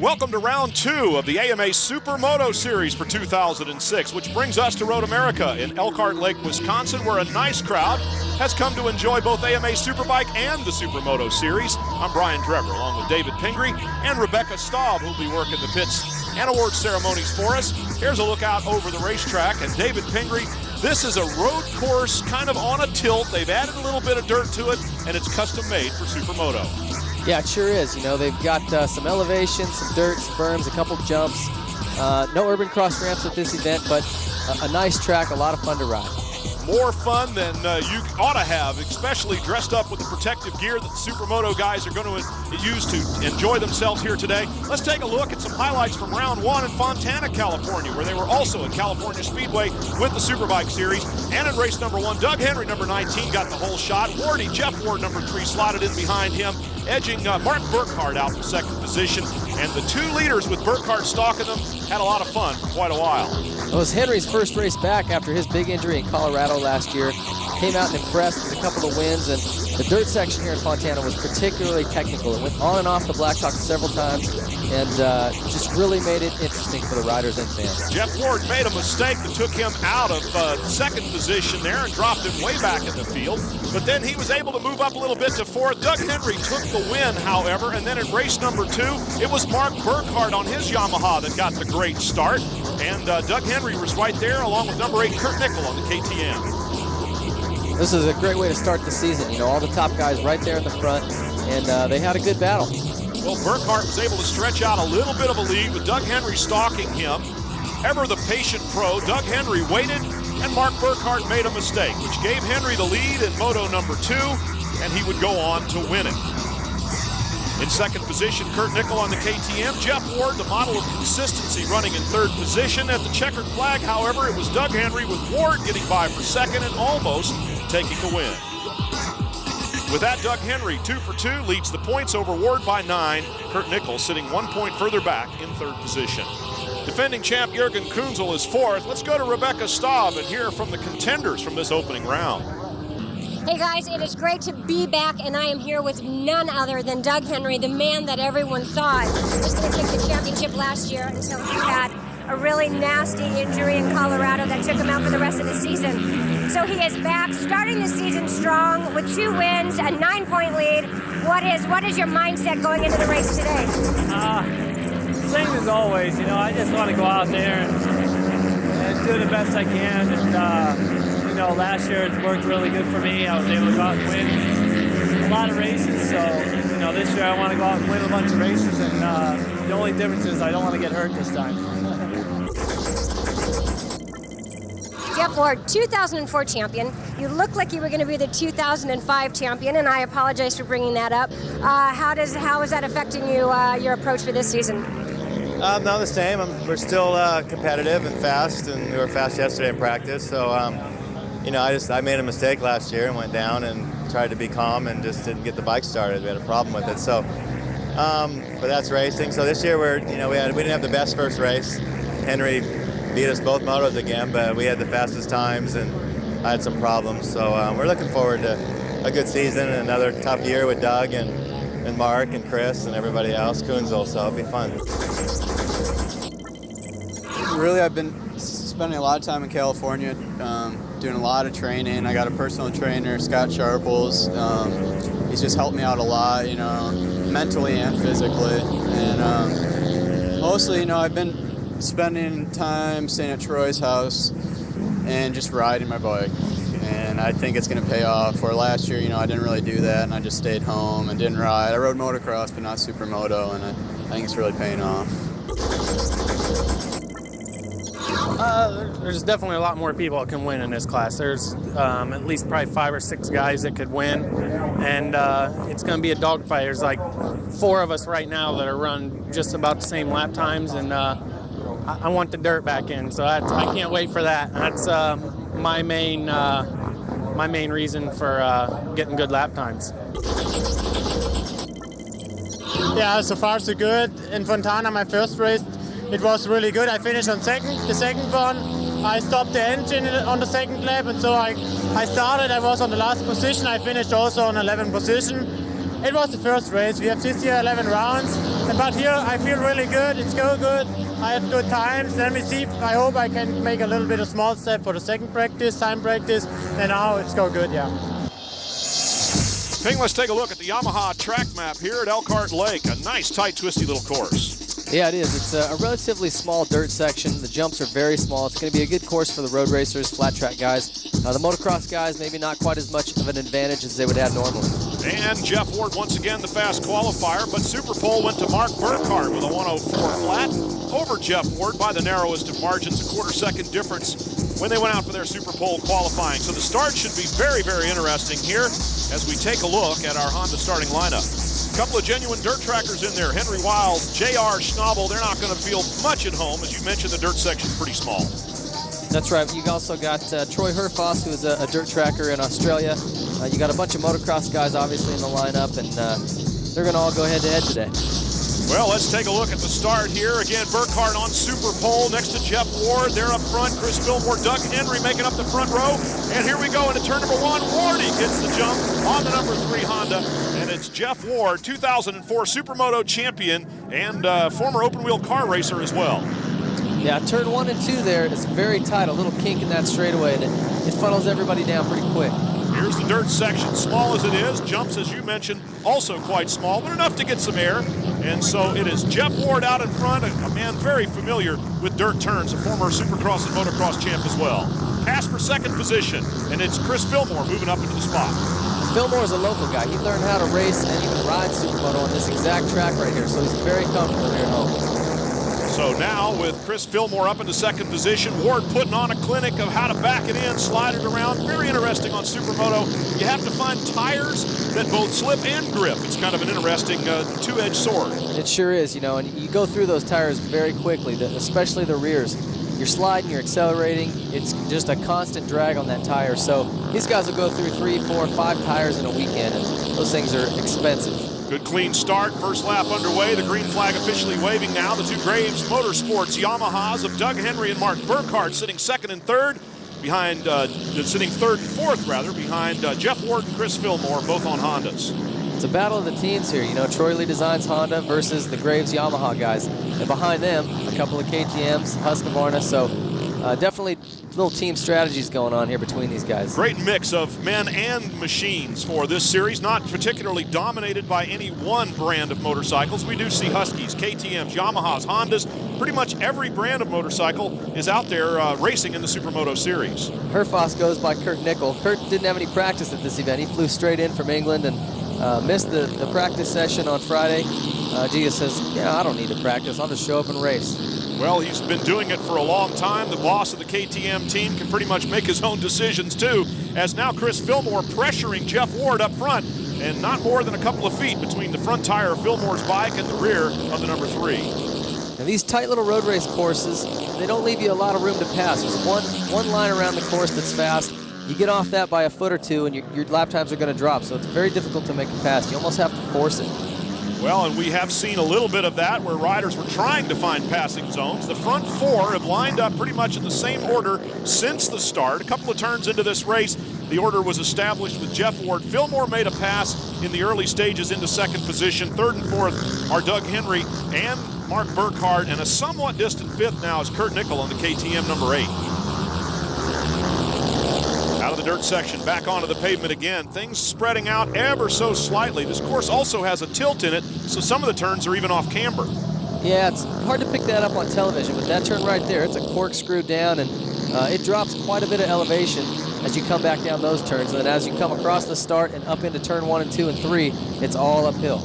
Welcome to round 2 of the AMA Supermoto Series for 2006, which brings us to Road America in Elkart Lake, Wisconsin, where a nice crowd has come to enjoy both AMA Superbike and the Supermoto Series. I'm Brian Drever, along with David Pingree and Rebecca Staub, who'll be working the pits and award ceremonies for us. Here's a look out over the racetrack, and David Pingree, this is a road course kind of on a tilt. They've added a little bit of dirt to it, and it's custom made for Supermoto. Yeah, it sure is. You know, they've got some elevation, some dirt, some berms, a couple jumps. No urban cross ramps at this event, but a nice track, a lot of fun to ride. More fun than you ought to have, especially dressed up with the protective gear that the Supermoto guys are going to use to enjoy themselves here today. Let's take a look at some highlights from round 1 in Fontana, California, where they were also at California Speedway with the Superbike Series. And in race number 1, Doug Henry, number 19, got the whole shot. Jeff Ward, number 3, slotted in behind him, edging Mark Burkhardt out from second position. And the 2 leaders with Burkhardt stalking them had a lot of fun for quite a while. It was Henry's first race back after his big injury in Colorado last year. Came out and impressed with a couple of wins, and the dirt section here in Fontana was particularly technical. It went on and off the blacktop several times, and just really made it interesting for the riders and fans. Jeff Ward made a mistake that took him out of second position there and dropped him way back in the field, but then he was able to move up a little bit to 4th. Doug Henry took the win, however, and then in race number 2, it was Mark Burkhardt on his Yamaha that got the great start, and Doug Henry was right there along with number 8 Kurt Nickel on the KTM. This is a great way to start the season. You know, all the top guys right there in the front, and they had a good battle. Well, Burkhardt was able to stretch out a little bit of a lead with Doug Henry stalking him. Ever the patient pro, Doug Henry waited, and Mark Burkhardt made a mistake, which gave Henry the lead in moto number 2, and he would go on to win it. In second position, Kurt Nickel on the KTM. Jeff Ward, the model of consistency, running in 3rd position. At the checkered flag, however, it was Doug Henry with Ward getting by for 2nd and almost taking the win. With that, Doug Henry, 2 for 2, leads the points over Ward by 9. Kurt Nickel sitting 1 point further back in 3rd position. Defending champ Jürgen Kunzel is 4th. Let's go to Rebecca Staub and hear from the contenders from this opening round. Hey guys, it is great to be back, and I am here with none other than Doug Henry, the man that everyone thought was going to take the championship last year until he had a really nasty injury in Colorado that took him out for the rest of the season. So he is back, starting the season strong with 2 wins, a 9-point lead. What is your mindset going into the race today? Same as always, you know, I just want to go out there and do the best I can, and you know, last year it worked really good for me. I was able to go out and win a lot of races. So, you know, this year I want to go out and win a bunch of races. And the only difference is I don't want to get hurt this time. Jeff Ward, 2004 champion. You look like you were going to be the 2005 champion, and I apologize for bringing that up. How is that affecting you, your approach for this season? No, the same. We're still competitive and fast, and we were fast yesterday in practice. So, you know, I made a mistake last year and went down and tried to be calm and just didn't get the bike started. We had a problem with it. So, but that's racing. So this year we didn't have the best first race. Henry beat us both motos again, but we had the fastest times and I had some problems. So we're looking forward to a good season and another tough year with Doug and Mark and Chris and everybody else, Kunzel. So it'll be fun. Really, I've been spending a lot of time in California, doing a lot of training. I got a personal trainer, Scott Sharples. He's just helped me out a lot, you know, mentally and physically. And mostly, you know, I've been spending time staying at Troy's house and just riding my bike. And I think it's going to pay off. Where last year, you know, I didn't really do that, and I just stayed home and didn't ride. I rode motocross, but not supermoto, and I think it's really paying off. There's definitely a lot more people that can win in this class. There's at least probably 5 or 6 guys that could win, and it's going to be a dogfight. There's like 4 of us right now that are run just about the same lap times, and I want the dirt back in, so I can't wait for that. That's my main reason for getting good lap times. Yeah, so far so good. In Fontana, my first race, it was really good. I finished on second. The second one, I stopped the engine on the second lap, and so I started. I was on the last position. I finished also on 11th position. It was the first race. We have this year 11 rounds. But here I feel really good. It's go good. I have good times. Let me see. I hope I can make a little bit of small step for the second practice, time practice, and now it's go good, yeah. Ping, let's take a look at the Yamaha track map here at Elkart Lake. A nice, tight, twisty little course. Yeah, it is. It's a relatively small dirt section. The jumps are very small. It's going to be a good course for the road racers, flat track guys. The motocross guys, maybe not quite as much of an advantage as they would have normally. And Jeff Ward, once again, the fast qualifier, but Super Pole went to Mark Burkhardt with a 104 flat over Jeff Ward by the narrowest of margins, a quarter-second difference when they went out for their Super Pole qualifying. So the start should be very, very interesting here as we take a look at our Honda starting lineup. A couple of genuine dirt trackers in there. Henry Wiles, J.R. Schnabel, they're not going to feel much at home. As you mentioned, the dirt section's pretty small. That's right. You also got Troy Herfoss, who is a dirt tracker in Australia. You got a bunch of motocross guys, obviously, in the lineup, and they're going to all go head-to-head today. Well, let's take a look at the start here. Again, Burkhardt on Super Pole next to Jeff Ward. They're up front. Chris Fillmore, Doug Henry making up the front row. And here we go into turn number 1. Wardy gets the jump on the number 3 Honda. And it's Jeff Ward, 2004 Supermoto champion and former open-wheel car racer as well. Yeah, turn 1 and 2 there is very tight. A little kink in that straightaway, and it funnels everybody down pretty quick. Here's the dirt section, small as it is. Jumps, as you mentioned, also quite small, but enough to get some air. And so it is Jeff Ward out in front, a man very familiar with dirt turns, a former Supercross and motocross champ as well. Pass for second position, and it's Chris Fillmore moving up into the spot. Fillmore is a local guy. He learned how to race and even ride Supermoto on this exact track right here, so he's very comfortable here at home. So now with Chris Fillmore up into second position, Ward putting on a clinic of how to back it in, slide it around. Very interesting on Supermoto. You have to find tires that both slip and grip. It's kind of an interesting two-edged sword. It sure is, you know, and you go through those tires very quickly, especially the rears. You're sliding, you're accelerating. It's just a constant drag on that tire. So these guys will go through 3, 4, 5 tires in a weekend, and those things are expensive. Good clean start, first lap underway. The green flag officially waving now. The two Graves Motorsports Yamahas of Doug Henry and Mark Burkhardt sitting second and third, behind, sitting third and fourth rather, behind Jeff Ward and Chris Fillmore, both on Hondas. It's a battle of the teams here. You know, Troy Lee Designs Honda versus the Graves Yamaha guys. And behind them, a couple of KTMs, Husqvarna. So definitely little team strategies going on here between these guys. Great mix of men and machines for this series, not particularly dominated by any one brand of motorcycles. We do see Huskies, KTMs, Yamahas, Hondas. Pretty much every brand of motorcycle is out there racing in the Supermoto series. Herfoss goes by Kurt Nickel. Kurt didn't have any practice at this event. He flew straight in from England and missed the practice session on Friday. Gia says, yeah, I don't need to practice. I'll just show up and race. Well, he's been doing it for a long time. The boss of the KTM team can pretty much make his own decisions too, as now Chris Fillmore pressuring Jeff Ward up front, and not more than a couple of feet between the front tire of Fillmore's bike and the rear of the number 3. And these tight little road race courses, they don't leave you a lot of room to pass. There's one line around the course that's fast. You get off that by a foot or two and your lap times are going to drop, so it's very difficult to make a pass. You almost have to force it. Well, and we have seen a little bit of that where riders were trying to find passing zones. The front 4 have lined up pretty much in the same order since the start. A couple of turns into this race, the order was established with Jeff Ward. Fillmore made a pass in the early stages into second position. Third and fourth are Doug Henry and Mark Burkhardt, and a somewhat distant fifth now is Kurt Nickel on the KTM number 8. Out of the dirt section, back onto the pavement again. Things spreading out ever so slightly. This course also has a tilt in it, so some of the turns are even off camber. Yeah, it's hard to pick that up on television, but that turn right there, it's a corkscrew down, and it drops quite a bit of elevation as you come back down those turns. And then as you come across the start and up into turn 1 and 2 and 3, it's all uphill.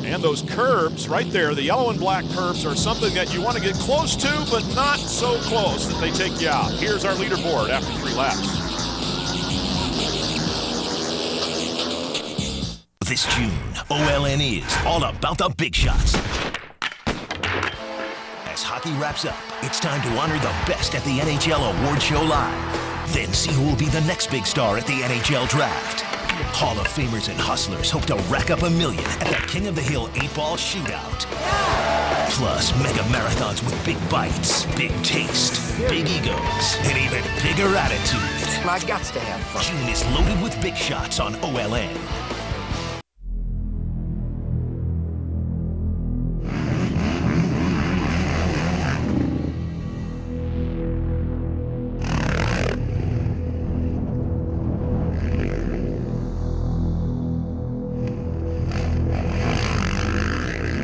And those curbs right there, the yellow and black curbs, are something that you want to get close to, but not so close that they take you out. Here's our leaderboard after 3 laps. This June, OLN is all about the big shots. As hockey wraps up, it's time to honor the best at the NHL Award Show Live. Then see who will be the next big star at the NHL Draft. Hall of Famers and hustlers hope to rack up $1 million at the King of the Hill 8-Ball Shootout. Plus, mega marathons with big bites, big taste, big egos, and even bigger attitude. My guts to have fun. June is loaded with big shots on OLN.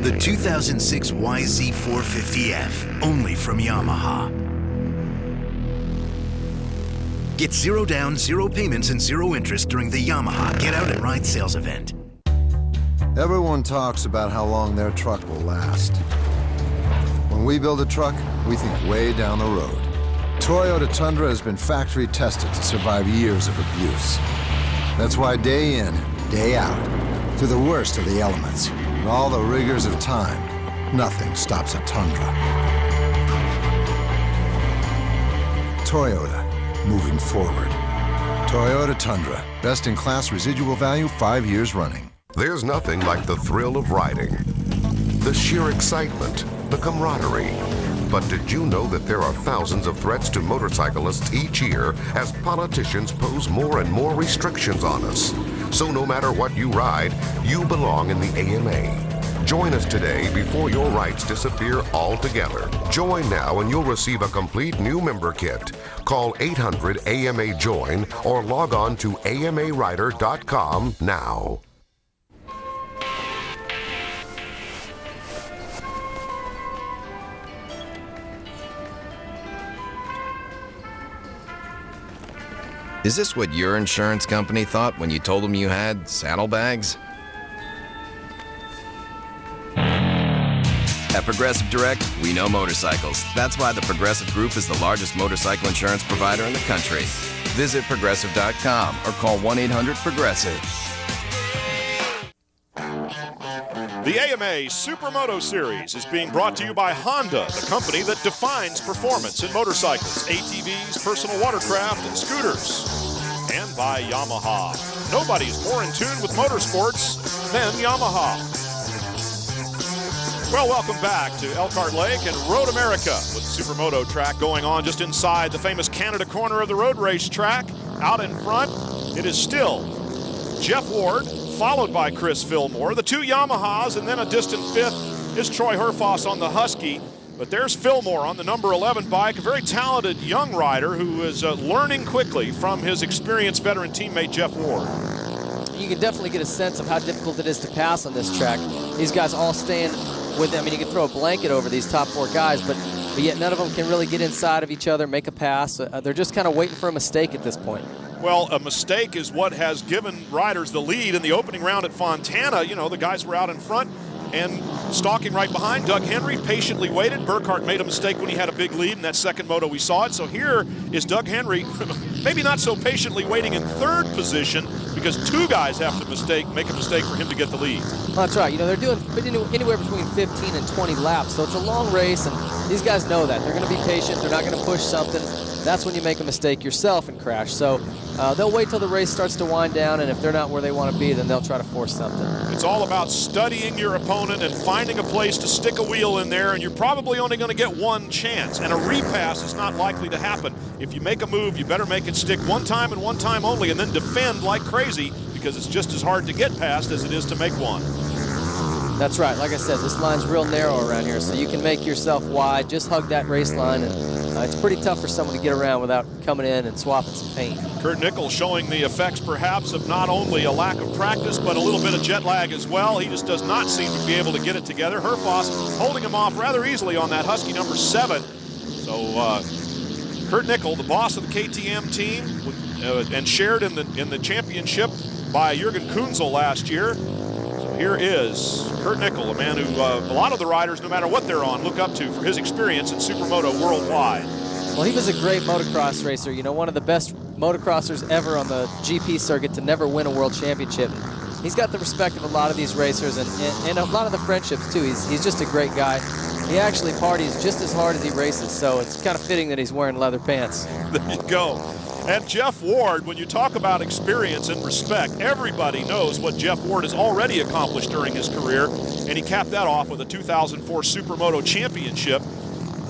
The 2006 YZ450F, only from Yamaha. Get 0 down, 0 payments, and 0 interest during the Yamaha Get Out and Ride sales event. Everyone talks about how long their truck will last. When we build a truck, we think way down the road. Toyota Tundra has been factory tested to survive years of abuse. That's why day in, day out, through the worst of the elements, and all the rigors of time, nothing stops a Tundra. Toyota, moving forward. Toyota Tundra, best-in-class residual value 5 years running. There's nothing like the thrill of riding, the sheer excitement, the camaraderie. But did you know that there are thousands of threats to motorcyclists each year as politicians pose more and more restrictions on us? So no matter what you ride, you belong in the AMA. Join us today before your rights disappear altogether. Join now and you'll receive a complete new member kit. Call 800-AMA-JOIN or log on to amarider.com now. Is this what your insurance company thought when you told them you had saddlebags? At Progressive Direct, we know motorcycles. That's why the Progressive Group is the largest motorcycle insurance provider in the country. Visit Progressive.com or call 1-800-PROGRESSIVE. The AMA Supermoto Series is being brought to you by Honda, the company that defines performance in motorcycles, ATVs, personal watercraft, and scooters. And by Yamaha. Nobody's more in tune with motorsports than Yamaha. Well, welcome back to Elkart Lake and Road America with the Supermoto track going on just inside the famous Canada corner of the road race track. Out in front, it is still Jeff Ward, followed by Chris Fillmore. The two Yamahas, and then a distant fifth is Troy Herfoss on the Husky. But there's Fillmore on the number 11 bike, a very talented young rider who is learning quickly from his experienced veteran teammate Jeff Ward. You can definitely get a sense of how difficult it is to pass on this track. These guys all staying with them. I mean, you can throw a blanket over these top 4 guys, but yet none of them can really get inside of each other, make a pass. They're just kind of waiting for a mistake at this point. Well, a mistake is what has given riders the lead in the opening round at Fontana. You know, the guys were out in front and stalking right behind. Doug Henry patiently waited. Burkhart made a mistake when he had a big lead in that second moto we saw it. So here is Doug Henry, maybe not so patiently waiting in third position because 2 guys have to make a mistake for him to get the lead. Well, that's right. You know, they're doing anywhere between 15 and 20 laps, so it's a long race, and these guys know that. They're going to be patient. They're not going to push something. That's when you make a mistake yourself and crash. So they'll wait till the race starts to wind down, and if they're not where they want to be, then they'll try to force something. It's all about studying your opponent and finding a place to stick a wheel in there, and you're probably only going to get one chance, and a repass is not likely to happen. If you make a move, you better make it stick one time and one time only, and then defend like crazy, because it's just as hard to get past as it is to make one. That's right. Like I said, this line's real narrow around here, so you can make yourself wide. Just hug that race line, and it's pretty tough for someone to get around without coming in and swapping some paint. Kurt Nichols showing the effects perhaps of not only a lack of practice, but a little bit of jet lag as well. He just does not seem to be able to get it together. Herfoss holding him off rather easily on that Husky number 7. So Kurt Nichols, the boss of the KTM team, and shared in the championship by Jürgen Kunzel last year. Here is Kurt Nichols, a man who a lot of the riders, no matter what they're on, look up to for his experience in Supermoto worldwide. Well, he was a great motocross racer, you know, one of the best motocrossers ever on the GP circuit to never win a world championship. He's got the respect of a lot of these racers and a lot of the friendships, too. He's just a great guy. He actually parties just as hard as he races, so it's kind of fitting that he's wearing leather pants. There you go. And Jeff Ward, when you talk about experience and respect, everybody knows what Jeff Ward has already accomplished during his career, and he capped that off with a 2004 Supermoto championship.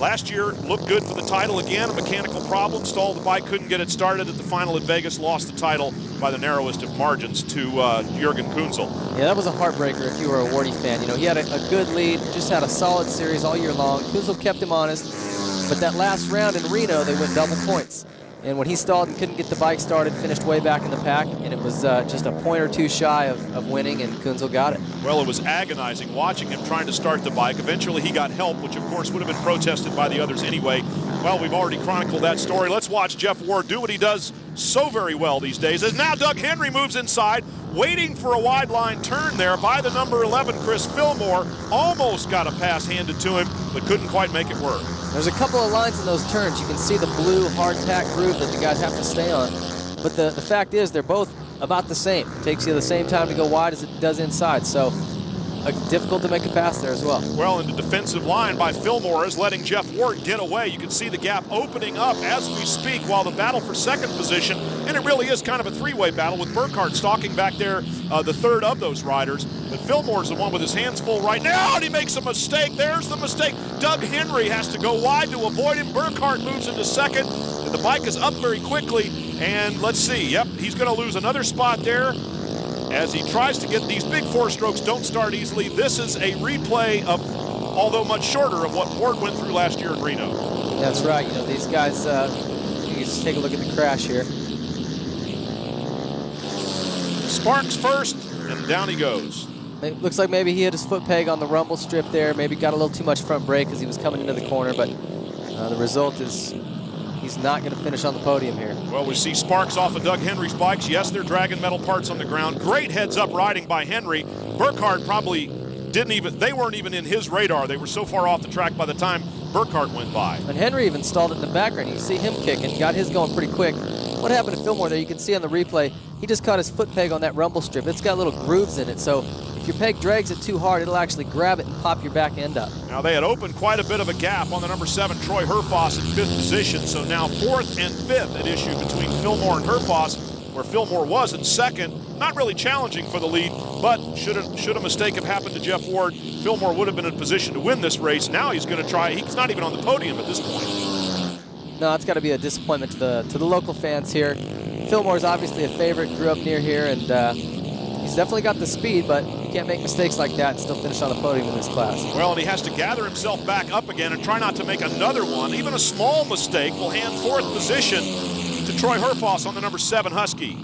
Last year looked good for the title again. A mechanical problem stalled the bike, couldn't get it started at the final at Vegas, lost the title by the narrowest of margins to Jürgen Kunzel. Yeah, that was a heartbreaker if you were a Wardy fan. You know, he had a good lead, just had a solid series all year long. Kunzel kept him honest, but that last round in Reno, they went double points. And when he stalled and couldn't get the bike started, finished way back in the pack, and it was just a point or two shy of winning, and Kunzel got it. Well, it was agonizing watching him trying to start the bike. Eventually he got help, which of course would have been protested by the others anyway. Well, we've already chronicled that story. Let's watch Jeff Ward do what he does so very well these days. As now Doug Henry moves inside, waiting for a wide line turn there by the number 11, Chris Fillmore. Almost got a pass handed to him, but couldn't quite make it work. There's a couple of lines in those turns. You can see the blue hard-packed groove that the guys have to stay on. But the fact is, they're both about the same. It takes you the same time to go wide as it does inside. So difficult to make a pass there as well. Well, and the defensive line by Fillmore is letting Jeff Ward get away. You can see the gap opening up as we speak while the battle for second position, and it really is kind of a three-way battle with Burkhardt stalking back there, the third of those riders. But Fillmore's the one with his hands full right now, and he makes a mistake. There's the mistake. Doug Henry has to go wide to avoid him. Burkhardt moves into second, and the bike is up very quickly. And let's see, yep, he's going to lose another spot there as he tries to get these big four strokes. Don't start easily. This is a replay of, although much shorter, of what Ward went through last year in Reno. That's right. You know, these guys, you just take a look at the crash here. Sparks first, and down he goes. It looks like maybe he hit his foot peg on the rumble strip there. Maybe got a little too much front brake as he was coming into the corner, but the result is he's not going to finish on the podium here. Well, we see sparks off of Doug Henry's bikes. Yes, they're dragging metal parts on the ground. Great heads-up riding by Henry. Burkhardt probably they weren't even in his radar. They were so far off the track by the time Burkhardt went by. And Henry even stalled it in the background. You see him kicking, got his going pretty quick. What happened to Fillmore there, you can see on the replay, he just caught his foot peg on that rumble strip. It's got little grooves in it, so if your peg drags it too hard, it'll actually grab it and pop your back end up. Now they had opened quite a bit of a gap on the number 7, Troy Herfoss, in 5th position, so now 4th and 5th at issue between Fillmore and Herfoss, where Fillmore was in second. Not really challenging for the lead, but should a mistake have happened to Jeff Ward, Fillmore would have been in position to win this race. Now he's going to try. He's not even on the podium at this point. No, it's got to be a disappointment to the local fans here. Fillmore's obviously a favorite, grew up near here, and he's definitely got the speed, but you can't make mistakes like that and still finish on the podium in this class. Well, and he has to gather himself back up again and try not to make another one. Even a small mistake will hand 4th position to Troy Herfoss on the number 7 Husky.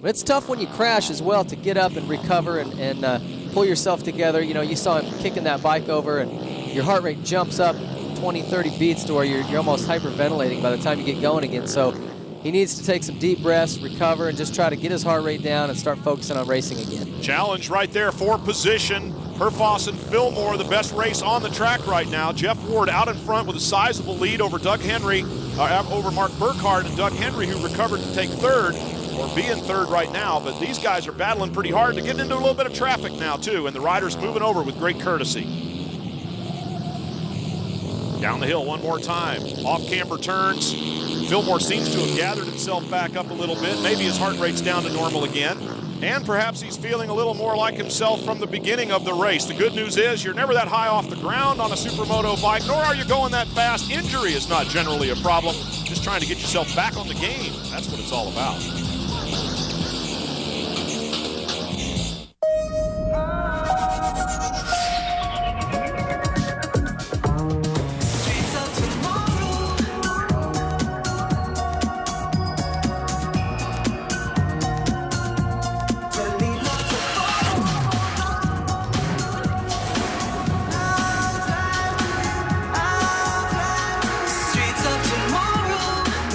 It's tough when you crash as well to get up and recover and pull yourself together. You know, you saw him kicking that bike over, and your heart rate jumps up 20, 30 beats to where you're almost hyperventilating by the time you get going again. So he needs to take some deep breaths, recover, and just try to get his heart rate down and start focusing on racing again. Challenge right there for position. Herfoss and Fillmore, the best race on the track right now. Jeff Ward out in front with a sizable lead over Doug Henry, over Mark Burkhardt, and Doug Henry, who recovered to take 3rd, or be in 3rd right now. But these guys are battling pretty hard to get into a little bit of traffic now, too, and the riders moving over with great courtesy. Down the hill one more time. Off-camber turns. Fillmore seems to have gathered himself back up a little bit. Maybe his heart rate's down to normal again. And perhaps he's feeling a little more like himself from the beginning of the race. The good news is you're never that high off the ground on a Supermoto bike, nor are you going that fast. Injury is not generally a problem. Just trying to get yourself back on the game. That's what it's all about.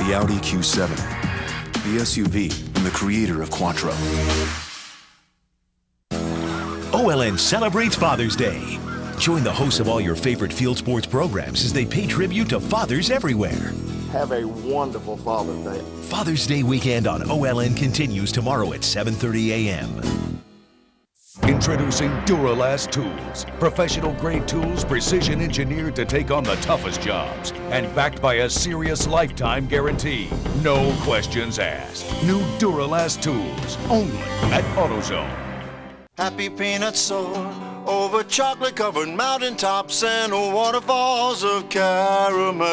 The Audi Q7, the SUV and the creator of Quattro. OLN celebrates Father's Day. Join the hosts of all your favorite field sports programs as they pay tribute to fathers everywhere. Have a wonderful Father's Day. Father's Day weekend on OLN continues tomorrow at 7:30 a.m. Introducing Duralast Tools. Professional-grade tools, precision engineered to take on the toughest jobs. And backed by a serious lifetime guarantee. No questions asked. New Duralast Tools. Only at AutoZone. Happy peanut soar over chocolate-covered mountaintops and waterfalls of caramel.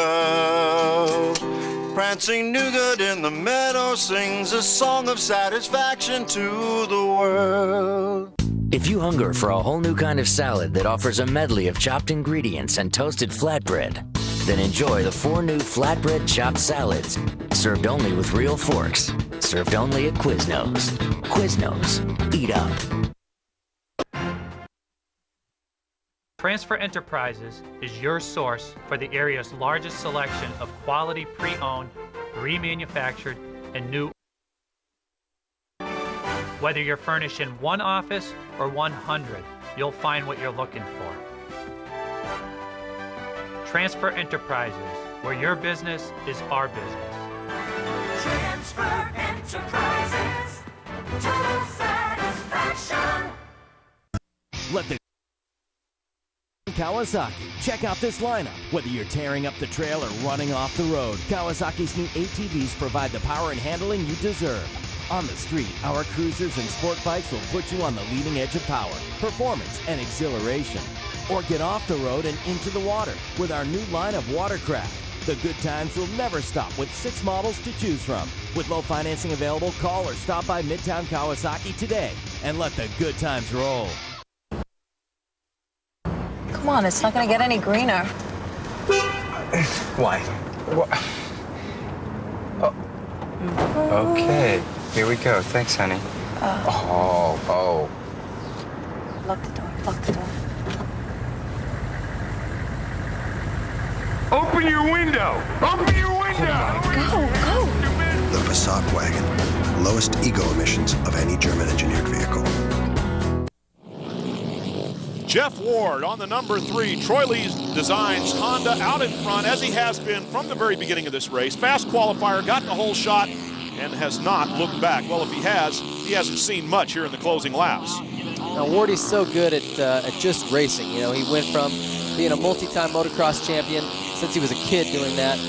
Prancing nougat in the meadow sings a song of satisfaction to the world. If you hunger for a whole new kind of salad that offers a medley of chopped ingredients and toasted flatbread, Then enjoy the 4 new flatbread chopped salads, served only with real forks, served only at Quiznos. Quiznos, eat up. Transfer Enterprises is your source for the area's largest selection of quality pre-owned, remanufactured, and new. Whether you're furnishing one office or 100, you'll find what you're looking for. Transfer Enterprises, where your business is our business. Transfer Enterprises, total satisfaction. Let the Kawasaki. Check out this lineup. Whether you're tearing up the trail or running off the road, Kawasaki's new ATVs provide the power and handling you deserve. On the street, our cruisers and sport bikes will put you on the leading edge of power, performance, and exhilaration. Or get off the road and into the water with our new line of watercraft. The good times will never stop with 6 models to choose from. With low financing available, call or stop by Midtown Kawasaki today and let the good times roll. Come on, it's not going to get any greener. Why? Oh. Okay, here we go. Thanks, honey. Oh. Lock the door, lock the door. Open your window! Open your window! Go! The Passat wagon. Lowest ego emissions of any German-engineered vehicle. Jeff Ward on the number 3. Troy Lee Designs Honda out in front, as he has been from the very beginning of this race. Fast qualifier, got the whole shot, and has not looked back. Well, if he has, he hasn't seen much here in the closing laps. Now, Wardy's so good at just racing. You know, he went from being a multi-time motocross champion since he was a kid doing that.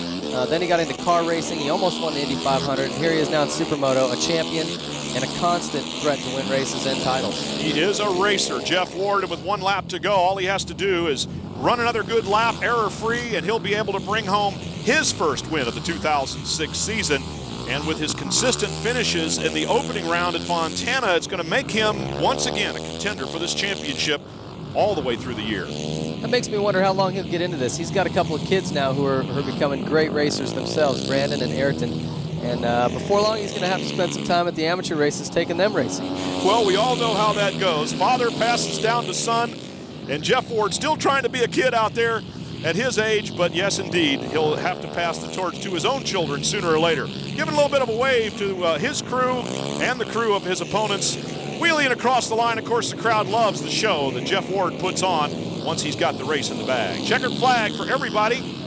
Then he got into car racing. He almost won the Indy 500. Here he is now in Supermoto, a champion and a constant threat to win races and titles. He is a racer, Jeff Ward, and with 1 lap to go, all he has to do is run another good lap, error-free, and he'll be able to bring home his first win of the 2006 season. And with his consistent finishes in the opening round at Fontana, it's going to make him, once again, a contender for this championship all the way through the year. That makes me wonder how long he'll get into this. He's got a couple of kids now who are becoming great racers themselves, Brandon and Ayrton. And before long, he's going to have to spend some time at the amateur races taking them racing. Well, we all know how that goes. Father passes down to son, and Jeff Ward still trying to be a kid out there at his age, but yes, indeed, he'll have to pass the torch to his own children sooner or later. Giving a little bit of a wave to his crew and the crew of his opponents. Wheeling across the line, of course, the crowd loves the show that Jeff Ward puts on once he's got the race in the bag. Checkered flag for everybody.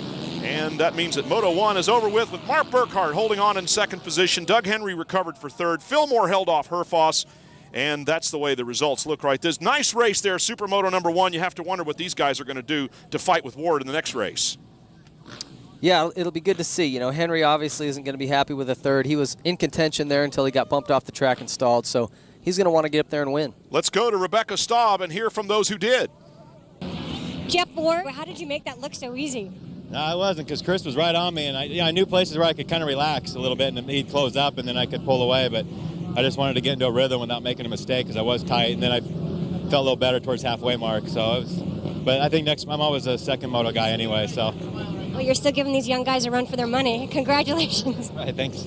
And that means that Moto 1 is over with Mark Burkhardt holding on in 2nd position. Doug Henry recovered for 3rd. Fillmore held off Herfoss. And that's the way the results look right. This nice race there, Supermoto number 1. You have to wonder what these guys are going to do to fight with Ward in the next race. Yeah, it'll be good to see. You know, Henry obviously isn't going to be happy with a 3rd. He was in contention there until he got bumped off the track and stalled. So he's going to want to get up there and win. Let's go to Rebecca Staub and hear from those who did. Jeff Ward, how did you make that look so easy? No, I wasn't, because Chris was right on me, and I knew places where I could kind of relax a little bit, and he'd close up, and then I could pull away. But I just wanted to get into a rhythm without making a mistake, because I was tight, and then I felt a little better towards halfway mark. So, but I think I'm always a second moto guy anyway. So. Well, you're still giving these young guys a run for their money. Congratulations. Right, thanks.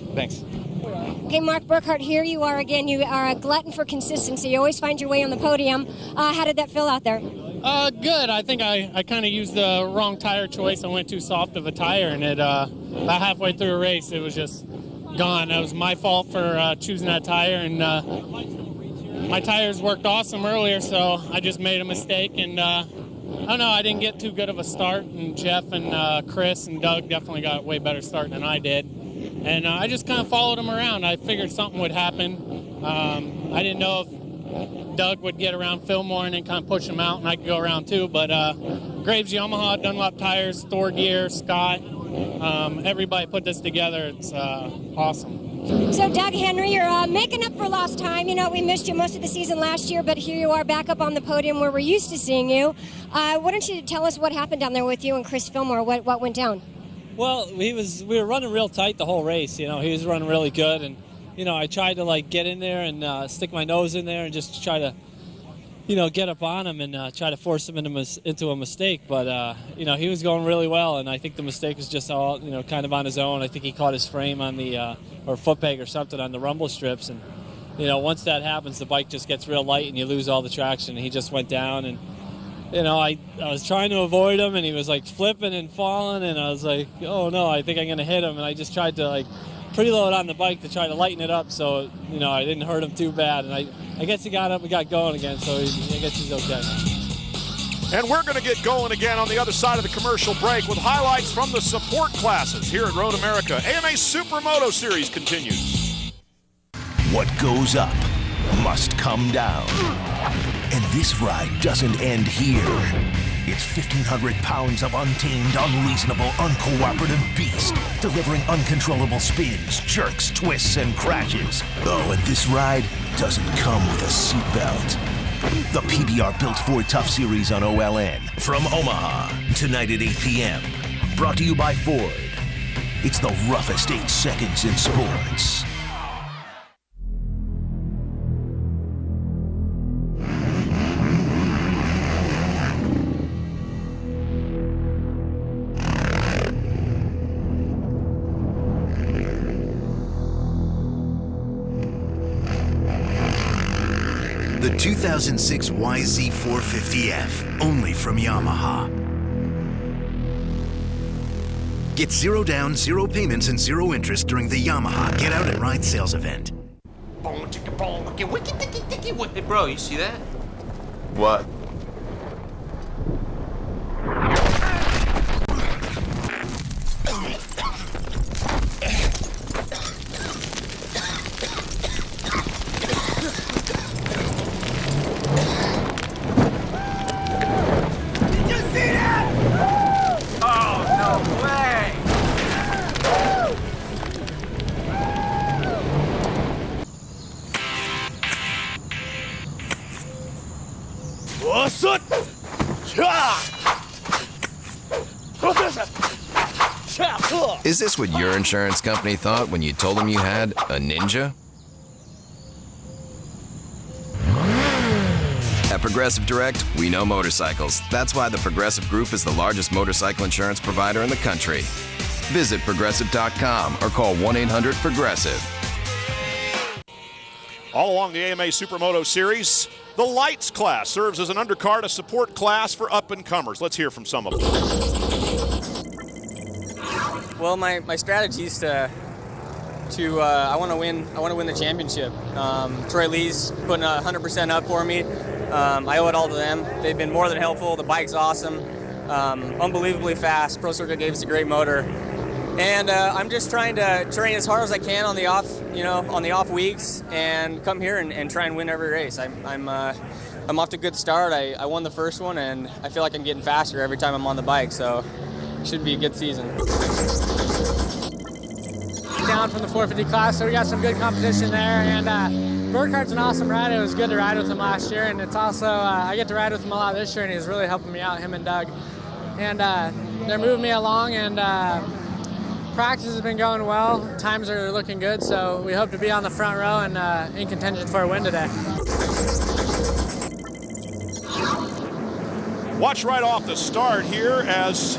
Okay, Mark Burkhardt, here you are again. You are a glutton for consistency. You always find your way on the podium. How did that feel out there? Good. I think I kind of used the wrong tire choice. I went too soft of a tire, and it about halfway through a race, it was just gone. It was my fault for choosing that tire, and my tires worked awesome earlier, so I just made a mistake. And I don't know, I didn't get too good of a start, and Jeff and Chris and Doug definitely got a way better start than I did. And I just kind of followed them around. I figured something would happen. I didn't know if Doug would get around Fillmore and then kind of push him out, and I could go around too. But Graves Yamaha, Dunlop tires, Thor gear, Scott, everybody put this together. It's awesome. So Doug Henry, you're making up for lost time. You know, we missed you most of the season last year, but here you are back up on the podium where we're used to seeing you. Why don't you tell us what happened down there with you and Chris Fillmore? What went down? Well, we were running real tight the whole race. You know, he was running really good, and you know, I tried to like get in there and stick my nose in there and just try to get up on him and try to force him into a mistake. But, he was going really well, and I think the mistake was just all, kind of on his own. I think he caught his frame on the, or foot peg or something on the rumble strips. And, once that happens, the bike just gets real light and you lose all the traction. And he just went down, and, I was trying to avoid him, and he was like flipping and falling, and I was like, oh no, I think I'm going to hit him. And I just tried to preload on the bike to try to lighten it up so, I didn't hurt him too bad. And I guess he got up and got going again, so I guess he's okay. And we're going to get going again on the other side of the commercial break with highlights from the support classes here at Road America. AMA Supermoto Series continues. What goes up must come down. And this ride doesn't end here. It's 1,500 pounds of untamed, unreasonable, uncooperative beast, delivering uncontrollable spins, jerks, twists, and crashes. Oh, and this ride doesn't come with a seatbelt. The PBR-built Ford Tough Series on OLN. From Omaha, tonight at 8 p.m. Brought to you by Ford. It's the roughest 8 seconds in sports. The 2006 YZ450F, only from Yamaha. Get 0 down, 0 payments, and 0 interest during the Yamaha Get Out and Ride sales event. Hey, bro, you see that? What? Is this what your insurance company thought when you told them you had a Ninja? At Progressive Direct, we know motorcycles. That's why the Progressive Group is the largest motorcycle insurance provider in the country. Visit Progressive.com or call 1-800-PROGRESSIVE. All along the AMA Supermoto Series, the lights class serves as an undercard, a support class for up-and-comers. Let's hear from some of them. Well, my strategy is I want to win the championship. Troy Lee's putting 100% up for me. I owe it all to them. They've been more than helpful. The bike's awesome, unbelievably fast. Pro Circuit gave us a great motor, and I'm just trying to train as hard as I can on the off weeks and come here and try and win every race. I'm off to a good start. I won the first one, and I feel like I'm getting faster every time I'm on the bike. So. Should be a good season. Down from the 450 class, so we got some good competition there. And Burkhart's an awesome rider. It was good to ride with him last year, and it's also I get to ride with him a lot this year, and he's really helping me out, him and Doug. And they're moving me along, and practice has been going well. Times are looking good, so we hope to be on the front row and in contention for a win today. Watch right off the start here as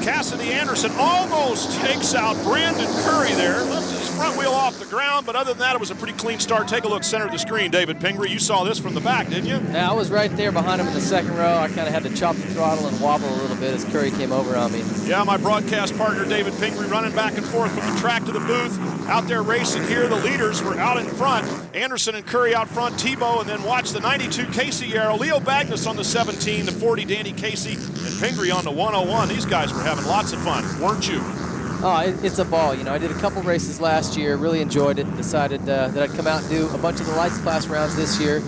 Cassidy Anderson almost takes out Brandon Curry there. Lifted his front wheel off the ground, but other than that, it was a pretty clean start. Take a look, center of the screen, David Pingree. You saw this from the back, didn't you? Yeah, I was right there behind him in the second row. I kind of had to chop the throttle and wobble a little bit as Curry came over on me. Yeah, my broadcast partner, David Pingree, running back and forth from the track to the booth. Out there racing here, the leaders were out in front. Anderson and Curry out front, Tebow, and then watch the 92 Casey Yarrow, Leo Bagnus on the 17, the 40 Danny Casey, and Pingree on the 101. These guys were having lots of fun, weren't you? Oh, it's a ball. I did a couple races last year, really enjoyed it, and decided that I'd come out and do a bunch of the lights class rounds this year.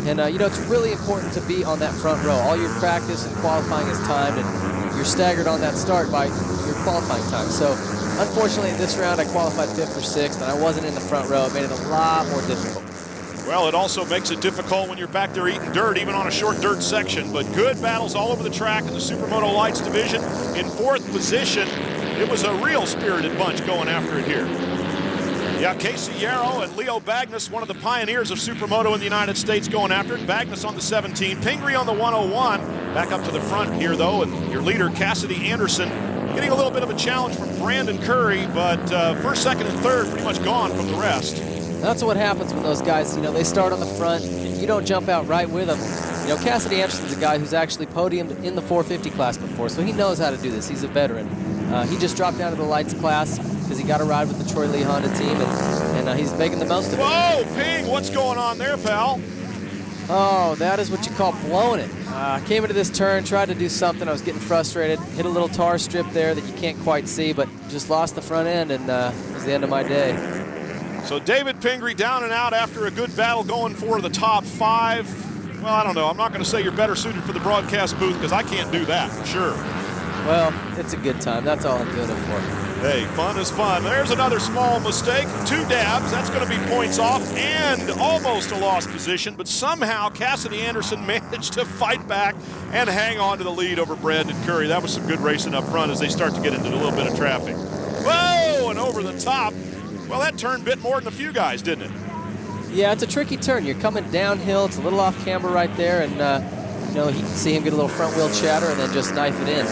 And, it's really important to be on that front row. All your practice and qualifying is timed, and you're staggered on that start by your qualifying time. So, unfortunately, this round I qualified 5th or 6th, and I wasn't in the front row. It made it a lot more difficult. Well, it also makes it difficult when you're back there eating dirt, even on a short dirt section. But good battles all over the track in the Supermoto Lights division. In 4th position, it was a real spirited bunch going after it here. Yeah, Casey Yarrow and Leo Bagnus, one of the pioneers of Supermoto in the United States, going after it. Bagnus on the 17, Pingree on the 101. Back up to the front here, though, and your leader, Cassidy Anderson, getting a little bit of a challenge from Brandon Curry, but first, second, and third pretty much gone from the rest. That's what happens when those guys, they start on the front. If you don't jump out right with them, Cassidy Anderson's a guy who's actually podiumed in the 450 class before, so he knows how to do this. He's a veteran. He just dropped down to the lights class because he got a ride with the Troy Lee Honda team, and he's making the most of it. Whoa, Ping, what's going on there, pal? Oh, that is what you call blowing it. Came into this turn, tried to do something. I was getting frustrated. Hit a little tar strip there that you can't quite see, but just lost the front end, and it was the end of my day. So David Pingree down and out after a good battle going for the top 5. Well, I don't know. I'm not going to say you're better suited for the broadcast booth because I can't do that, for sure. Well, it's a good time. That's all I'm doing it for. Hey, fun is fun. There's another small mistake. 2 dabs. That's going to be points off and almost a lost position. But somehow Cassidy Anderson managed to fight back and hang on to the lead over Brandon Curry. That was some good racing up front as they start to get into a little bit of traffic. Whoa, and over the top. Well, that turn bit more than a few guys, didn't it? Yeah, it's a tricky turn. You're coming downhill. It's a little off camber right there, and you can see him get a little front wheel chatter and then just knife it in.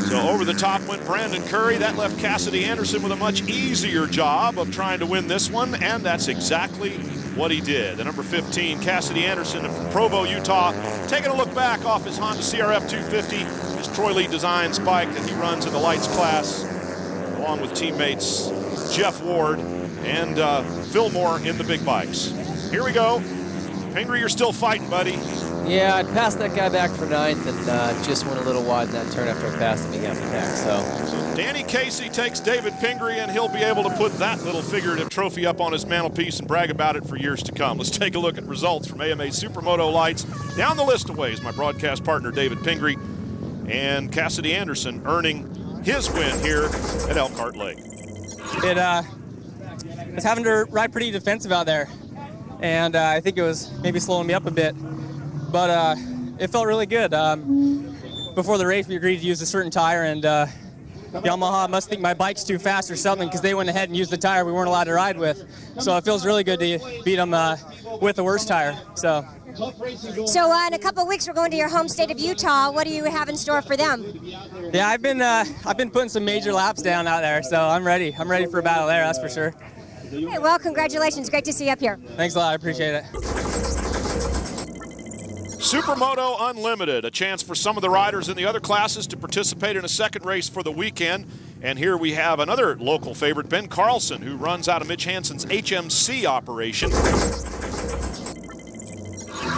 So over the top went Brandon Curry. That left Cassidy Anderson with a much easier job of trying to win this one, and that's exactly what he did. The number 15, Cassidy Anderson from Provo, Utah, taking a look back off his Honda CRF 250, his Troy Lee designed spike that he runs in the lights class, along with teammates Jeff Ward and Phil Moore in the big bikes. Here we go. Pingree, you're still fighting, buddy. Yeah, I passed that guy back for 9th and just went a little wide in that turn after I passed him. He got me back, so Danny Casey takes David Pingree, and he'll be able to put that little figurative trophy up on his mantelpiece and brag about it for years to come. Let's take a look at results from AMA Supermoto Lights. Down the list of ways, my broadcast partner David Pingree and Cassidy Anderson earning his win here at Elkart Lake. I was having to ride pretty defensive out there, and I think it was maybe slowing me up a bit, but it felt really good. Before the race, we agreed to use a certain tire, and Yamaha must think my bike's too fast or something because they went ahead and used the tire we weren't allowed to ride with. So it feels really good to beat them with the worst tire. So in a couple of weeks, we're going to your home state of Utah. What do you have in store for them? Yeah, I've been putting some major laps down out there, so I'm ready. I'm ready for a battle there, that's for sure. Hey, well, congratulations. Great to see you up here. Thanks a lot. I appreciate it. Supermoto Unlimited, a chance for some of the riders in the other classes to participate in a second race for the weekend. And here we have another local favorite, Ben Carlson, who runs out of Mitch Hansen's HMC operation.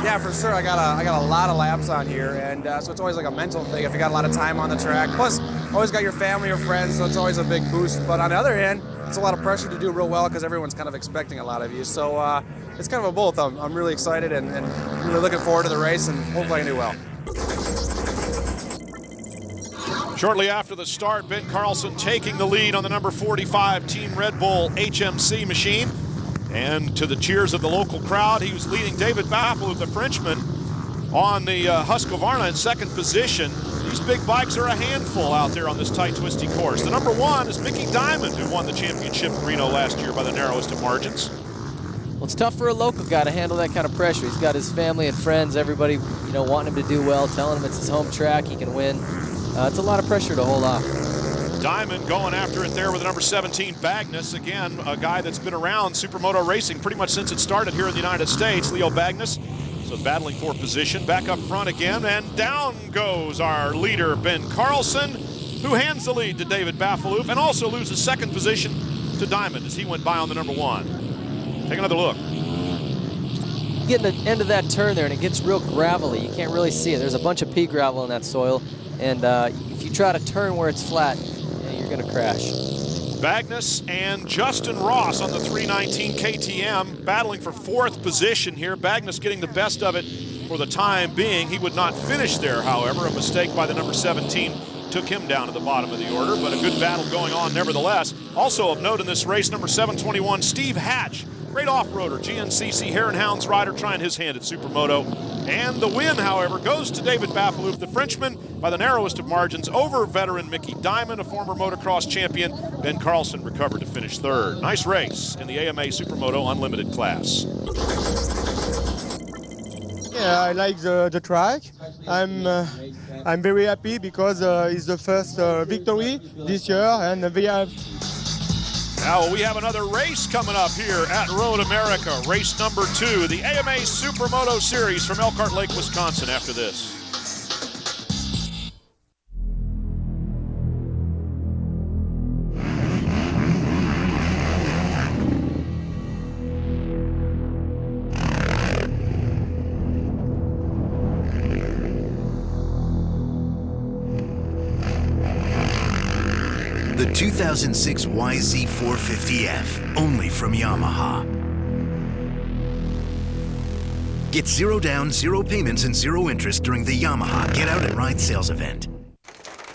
Yeah, for sure. I got a lot of laps on here, and so it's always like a mental thing if you got a lot of time on the track. Plus, always got your family or friends, so it's always a big boost. But on the other hand, it's a lot of pressure to do real well because everyone's kind of expecting a lot of you. So it's kind of a both. I'm really excited and really looking forward to the race, and hopefully I do well. Shortly after the start, Ben Carlson taking the lead on the number 45 Team Red Bull HMC machine. And to the cheers of the local crowd, he was leading David Baffle, the Frenchman, on the Husqvarna in second position. These big bikes are a handful out there on this tight, twisty course. The number 1 is Mickey Diamond, who won the championship in Reno last year by the narrowest of margins. Well, it's tough for a local guy to handle that kind of pressure. He's got his family and friends, everybody, wanting him to do well, telling him it's his home track, he can win. It's a lot of pressure to hold off. Diamond going after it there with the number 17 Bagnus. Again, a guy that's been around Supermoto racing pretty much since it started here in the United States, Leo Bagnus. So battling for position, back up front again, and down goes our leader, Ben Carlson, who hands the lead to David Baffaloof and also loses second position to Diamond as he went by on the number 1. Take another look. Getting the end of that turn there, and it gets real gravelly. You can't really see it. There's a bunch of pea gravel in that soil, and if you try to turn where it's flat, you're going to crash. Bagnus and Justin Ross on the 319 KTM battling for 4th position here. Bagnus getting the best of it for the time being. He would not finish there, however. A mistake by the number 17 took him down to the bottom of the order, but a good battle going on nevertheless. Also of note in this race, number 721, Steve Hatch, Great off-roader, GNCC Hare and Hounds rider trying his hand at Supermoto. And the win, however, goes to David Bafalouf, the Frenchman, by the narrowest of margins over veteran Mickey Diamond, a former motocross champion. Ben Carlson recovered to finish third. Nice race in the AMA Supermoto Unlimited class. Yeah, I like the track. I'm very happy because it's the first victory this year, and we have. Now we have another race coming up here at Road America, race number 2, the AMA Supermoto Series from Elkart Lake, Wisconsin after this. The 2006 YZ450F, only from Yamaha. Get 0 down, 0 payments, and 0 interest during the Yamaha Get Out and Ride sales event.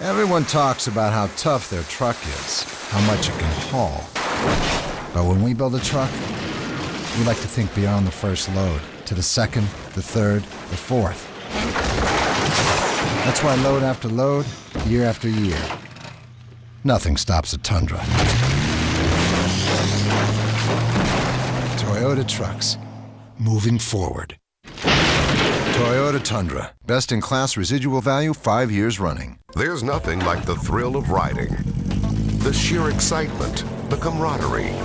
Everyone talks about how tough their truck is, how much it can haul. But when we build a truck, we like to think beyond the first load, to the second, the third, the fourth. That's why load after load, year after year, nothing stops a Tundra. Toyota trucks, moving forward. Toyota Tundra, best-in-class residual value 5 years running. There's nothing like the thrill of riding, the sheer excitement, the camaraderie.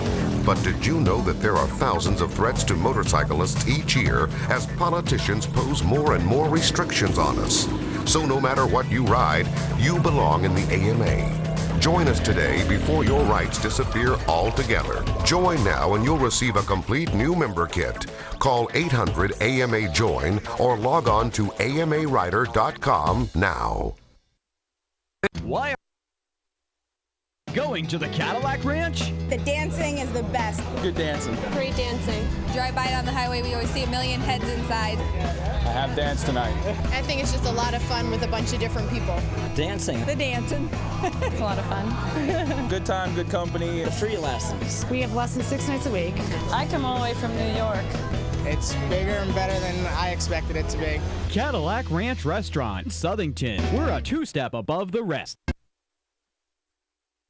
But did you know that there are thousands of threats to motorcyclists each year as politicians pose more and more restrictions on us? So no matter what you ride, you belong in the AMA. Join us today before your rights disappear altogether. Join now and you'll receive a complete new member kit. Call 800-AMA-JOIN or log on to amarider.com now. Why are you going to the Cadillac Ranch? The dancing is the best. Good dancing. Great dancing. Drive by on the highway, we always see a million heads inside. I have danced tonight. I think it's just a lot of fun with a bunch of different people. Dancing. The dancing. It's a lot of fun. Good time, good company. The free lessons. We have lessons 6 nights a week. I come all the way from New York. It's bigger and better than I expected it to be. Cadillac Ranch Restaurant, Southington. We're a 2-step above the rest.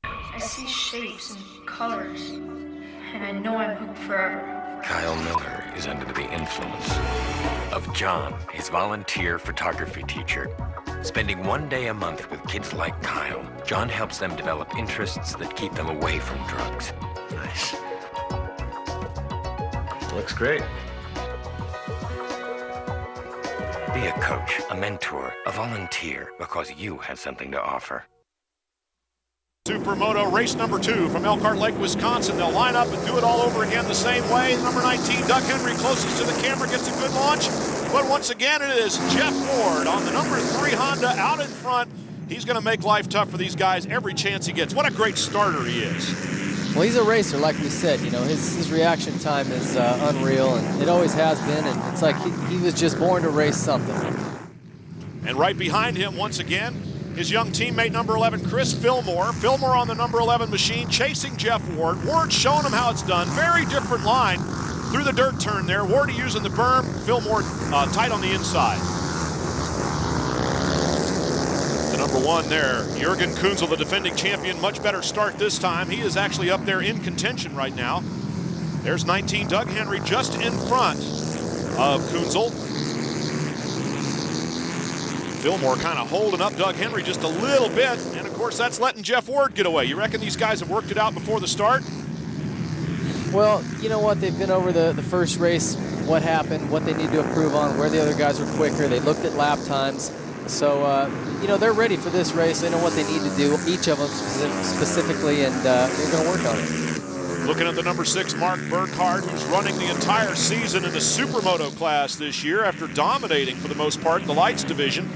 I see shapes and colors, and I know I'm hooked forever. Kyle Miller is under the influence of John, his volunteer photography teacher. Spending 1 day a month with kids like Kyle, John helps them develop interests that keep them away from drugs. Nice. Looks great. Be a coach, a mentor, a volunteer, because you have something to offer. Supermoto race number 2 from Elkart Lake, Wisconsin. They'll line up and do it all over again the same way. Number 19, Doug Henry, closest to the camera, gets a good launch. But once again, it is Jeff Ward on the number 3 Honda out in front. He's going to make life tough for these guys every chance he gets. What a great starter he is. Well, he's a racer, like we said. You know, his reaction time is unreal, and it always has been. And it's like he was just born to race something. And right behind him, once again, his young teammate, number 11, Chris Fillmore. Fillmore on the number 11 machine, chasing Jeff Ward. Ward showing him how it's done. Very different line through the dirt turn there. Ward using the berm, Fillmore tight on the inside. The number 1 there, Jürgen Kunzel, the defending champion. Much better start this time. He is actually up there in contention right now. There's 19, Doug Henry, just in front of Kunzel. Fillmore kind of holding up Doug Henry just a little bit, and of course that's letting Jeff Ward get away. You reckon these guys have worked it out before the start? Well, you know what? They've been over the first race, what happened, what they need to improve on, where the other guys were quicker. They looked at lap times. So, you know, they're ready for this race. They know what they need to do, each of them specifically, and they're going to work on it. Looking at the number 6, Mark Burkhardt, who's running the entire season in the Supermoto class this year after dominating, for the most part, the lights division.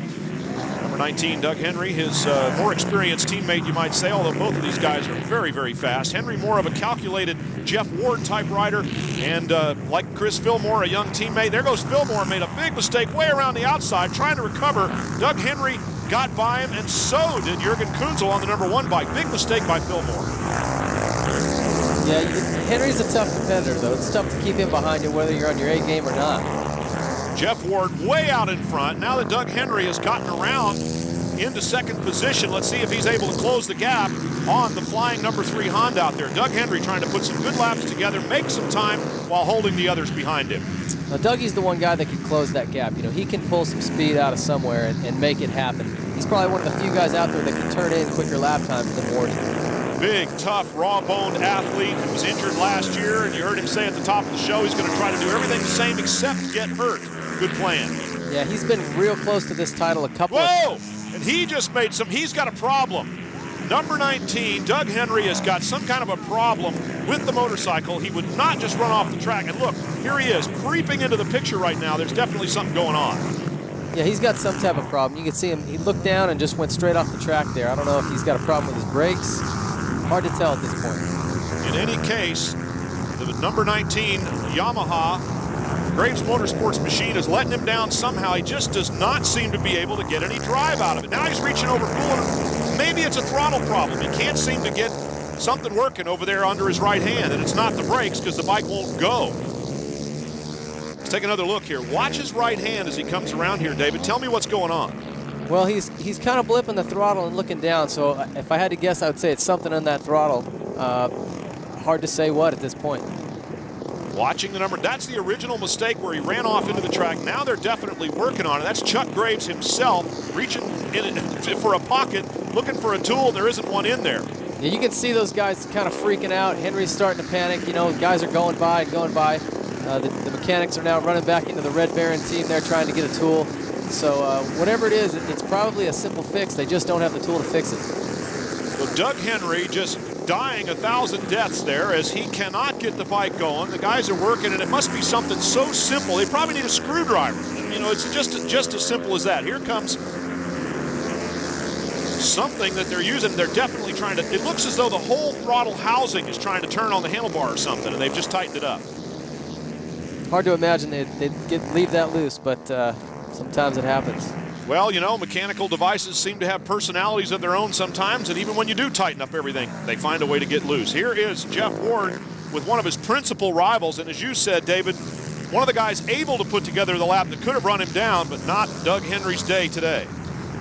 Number 19, Doug Henry, his more experienced teammate, you might say, although both of these guys are very, very fast. Henry, more of a calculated Jeff Ward type rider, and like Chris Fillmore, a young teammate. There goes Fillmore, made a big mistake way around the outside, trying to recover. Doug Henry got by him, and so did Jürgen Kunzel on the number 1 bike. Big mistake by Fillmore. Yeah, Henry's a tough competitor, though. It's tough to keep him behind you, whether you're on your A game or not. Jeff Ward way out in front. Now that Doug Henry has gotten around into second position, let's see if he's able to close the gap on the flying number 3 Honda out there. Doug Henry trying to put some good laps together, make some time while holding the others behind him. Now, Dougie's the one guy that can close that gap. You know, he can pull some speed out of somewhere and make it happen. He's probably one of the few guys out there that can turn in quicker lap times than Ward. Big, tough, raw-boned athlete who was injured last year, and you heard him say at the top of the show he's going to try to do everything the same except get hurt. Good plan. Yeah, he's been real close to this title a couple of times. Whoa! And he just made some, he's got a problem. Number 19, Doug Henry, has got some kind of a problem with the motorcycle. He would not just run off the track. And look, here he is, creeping into the picture right now. There's definitely something going on. Yeah, he's got some type of problem. You can see him, he looked down and just went straight off the track there. I don't know if he's got a problem with his brakes. Hard to tell at this point. In any case, the number 19 Yamaha Graves Motorsports machine is letting him down somehow. He just does not seem to be able to get any drive out of it. Now he's reaching over full. Maybe it's a throttle problem. He can't seem to get something working over there under his right hand, and it's not the brakes because the bike won't go. Let's take another look here. Watch his right hand as he comes around here, David. Tell me what's going on. Well, he's kind of blipping the throttle and looking down, so if I had to guess, I would say it's something on that throttle. Hard to say what at this point. Watching the number, that's the original mistake where he ran off into the track. Now they're definitely working on it. That's Chuck Graves himself reaching in for a pocket, looking for a tool. There isn't one in there. Yeah, you can see those guys kind of freaking out. Henry's starting to panic. You know, guys are going by and going by. The mechanics are now running back into the Red Baron team. They're trying to get a tool. So whatever it is, it's probably a simple fix. They just don't have the tool to fix it. Well, Doug Henry just dying 1,000 deaths there as he cannot get the bike going. The guys are working, and it must be something so simple. They probably need a screwdriver. You know, it's just as simple as that. Here comes something that they're using. They're definitely trying to, it looks as though the whole throttle housing is trying to turn on the handlebar or something, and they've just tightened it up. Hard to imagine they'd leave that loose, but sometimes it happens. Well, you know, mechanical devices seem to have personalities of their own sometimes, and even when you do tighten up everything, they find a way to get loose. Here is Jeff Ward with one of his principal rivals, and as you said, David, one of the guys able to put together the lap that could have run him down, but not Doug Henry's day today.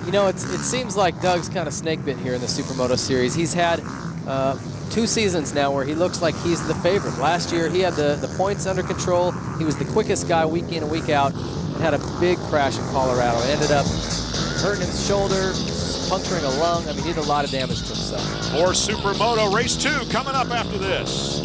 You know, it seems like Doug's kind of snake bit here in the Supermoto Series. He's had 2 seasons now where he looks like he's the favorite. Last year, he had the points under control. He was the quickest guy week in and week out. Had a big crash in Colorado. Ended up hurting his shoulder, puncturing a lung. I mean, he did a lot of damage to himself. More Supermoto Race 2 coming up after this.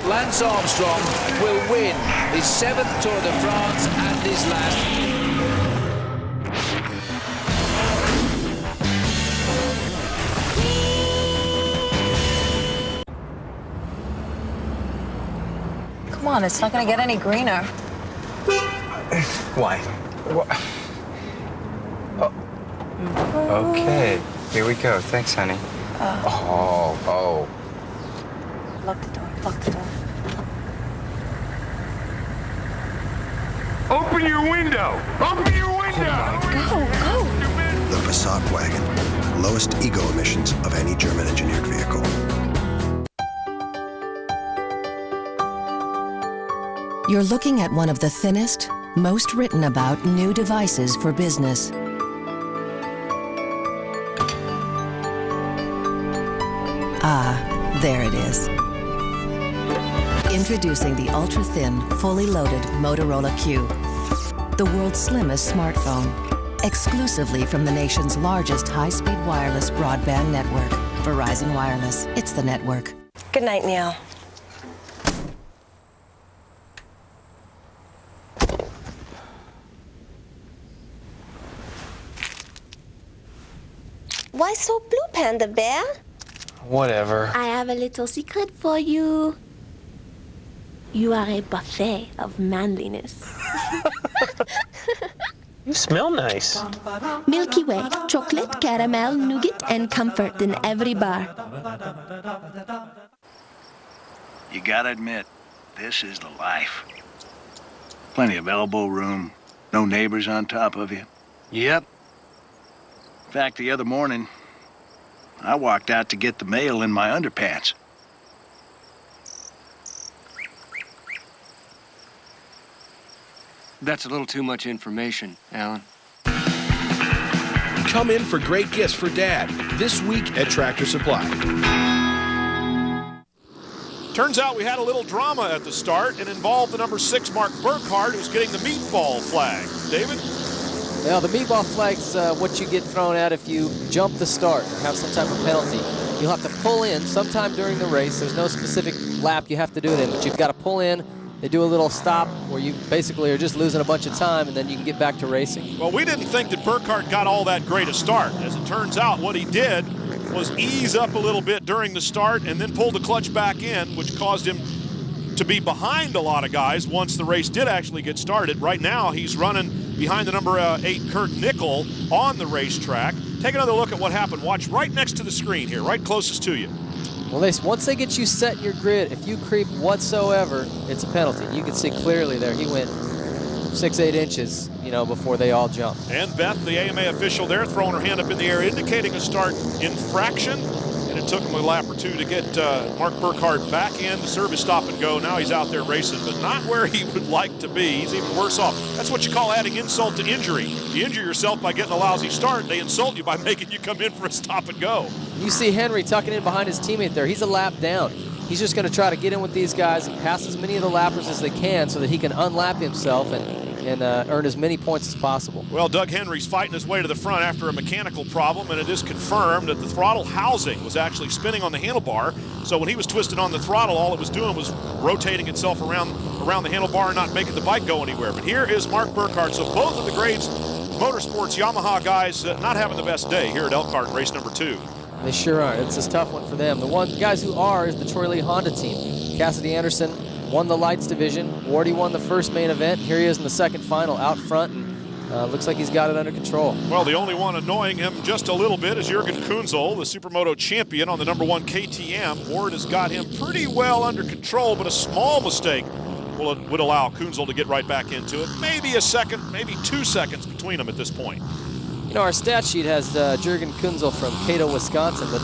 Lance Armstrong will win his 7th Tour de France and his last. Come on, it's not going to get any greener. Why? Oh. Okay, here we go. Thanks, honey. Oh. Lock the door, lock the door. Open your window! Open your window! Go! The Passat wagon. Lowest ego emissions of any German engineered vehicle. You're looking at one of the thinnest, most written about new devices for business. Ah, there it is. Introducing the ultra-thin, fully loaded Motorola Q, the world's slimmest smartphone, exclusively from the nation's largest high-speed wireless broadband network, Verizon Wireless. It's the network. Good night, Neil. Why so blue, Panda Bear? Whatever. I have a little secret for you. You are a buffet of manliness. You smell nice. Milky Way, chocolate, caramel, nougat, and comfort in every bar. You gotta admit, this is the life. Plenty of elbow room, no neighbors on top of you. Yep. In fact, the other morning, I walked out to get the mail in my underpants. That's a little too much information, Alan. Come in for great gifts for Dad this week at Tractor Supply. Turns out we had a little drama at the start and involved the number 6 Mark Burkhardt, who's getting the meatball flag. David? Well, the meatball flag's what you get thrown at if you jump the start or have some type of penalty. You'll have to pull in sometime during the race. There's no specific lap you have to do it in, but you've got to pull in. They do a little stop where you basically are just losing a bunch of time, and then you can get back to racing. Well, we didn't think that Burkhardt got all that great a start. As it turns out, what he did was ease up a little bit during the start and then pull the clutch back in, which caused him to be behind a lot of guys once the race did actually get started. Right now, he's running behind the number 8 Kurt Nickel on the racetrack. Take another look at what happened. Watch right next to the screen here, right closest to you. Well, once they get you set in your grid, if you creep whatsoever, it's a penalty. You can see clearly there he went 6-8 inches, before they all jumped. And Beth, the AMA official there, throwing her hand up in the air, indicating a start infraction. And it took him a lap or two to get Mark Burkhardt back in to serve his stop and go. Now he's out there racing, but not where he would like to be. He's even worse off. That's what you call adding insult to injury. You injure yourself by getting a lousy start. They insult you by making you come in for a stop and go. You see Henry tucking in behind his teammate there. He's a lap down. He's just going to try to get in with these guys and pass as many of the lappers as they can so that he can unlap himself and earn as many points as possible. Well, Doug Henry's fighting his way to the front after a mechanical problem, and it is confirmed that the throttle housing was actually spinning on the handlebar. So when he was twisting on the throttle, all it was doing was rotating itself around the handlebar and not making the bike go anywhere. But here is Mark Burkhardt. So both of the Graves Motorsports Yamaha guys not having the best day here at Elkart race number 2. They sure are. It's a tough one for them. The guys who are is the Troy Lee Honda team. Cassidy Anderson won the lights division. Wardy won the first main event. Here he is in the second final out front, and looks like he's got it under control. Well, the only one annoying him just a little bit is Jürgen Kunzel, the Supermoto champion on the number 1 KTM. Ward has got him pretty well under control, but a small mistake would allow Kunzel to get right back into it. Maybe a second, maybe 2 seconds between them at this point. Our stat sheet has Jürgen Kunzel from Cato, Wisconsin, but